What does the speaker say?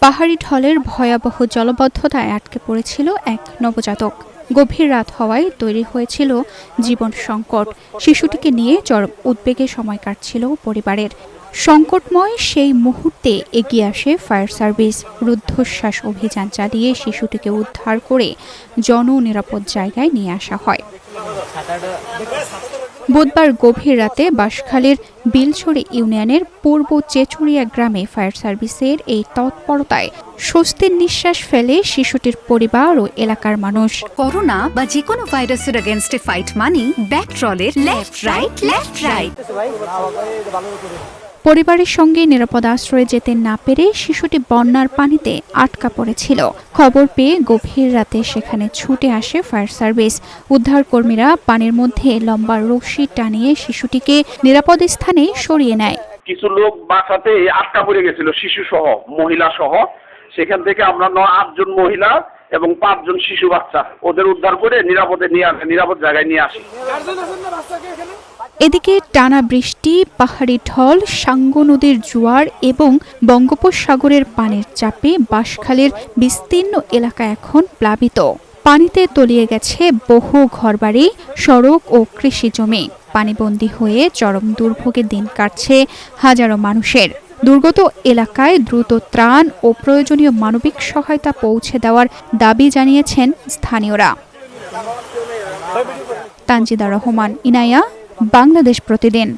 পাহাড়ি ঢলের ভয়াবহ জলাবদ্ধতায় আটকে পড়েছিল এক নবজাতক। গভীর রাত হওয়ায় তৈরি হয়েছিল জীবন সংকট। শিশুটিকে নিয়ে চরম উদ্বেগে সময় কাটছিল পরিবারের। সংকটময় সেই মুহূর্তে এগিয়ে আসে ফায়ার সার্ভিস। রুদ্ধশ্বাস অভিযান চালিয়ে শিশুটিকে উদ্ধার করে জননিরাপদ জায়গায় নিয়ে আসা হয়। বুধবার গভীর রাতে বাঁশখালীর বিলছড়ি ইউনিয়নের পূর্ব চেচুড়িয়া গ্রামে ফায়ার সার্ভিসের এই তৎপরতায় স্বস্তির নিঃশ্বাস ফেলে শিশুটির পরিবার ও এলাকার মানুষ। করোনা বা যে কোনো ভাইরাসের এগেইনস্টে ফাইট মানি ব্যাকট্রলের লেফট রাইট লেফট রাইট। পরিবারের সঙ্গে নিরাপদ আশ্রয়ে যেতে না পেরে শিশুটি বন্যার পানিতে আটকা পড়েছিল। খবর পেয়ে গভীর রাতে সেখানে ছুটে আসে ফায়ার সার্ভিস। উদ্ধারকর্মীরা পানির মধ্যে লম্বা রশি টানিয়ে শিশুটিকে নিরাপদ স্থানে সরিয়ে নেয়। কিছু লোক বাসাতে আটকা পড়ে গেছিল, শিশু সহ মহিলা সহ। সেখান থেকে আমরা 8 জন মহিলা এবং 5 জন শিশু বাচ্চা ওদের উদ্ধার করে নিরাপদ জায়গায় নিয়ে আসি। এদিকে টানা বৃষ্টি, পাহাড়ি ঢল, সাঙ্গু নদীর জোয়ার এবং বঙ্গোপসাগরের পানির চাপে বাঁশখালীর বিস্তীর্ণ এলাকা এখন প্লাবিত। পানিতে তলিয়ে গেছে বহু ঘরবাড়ি, সড়ক ও কৃষি জমি। পানিবন্দী হয়ে চরম দুর্ভোগে দিন কাটছে হাজারো মানুষের। দুর্গত এলাকায় দ্রুত ত্রাণ ও প্রয়োজনীয় মানবিক সহায়তা পৌঁছে দেওয়ার দাবি জানিয়েছেন স্থানীয়রা। তানজিদা রহমান, ইনায়া, বাংলাদেশ প্রতিদিন।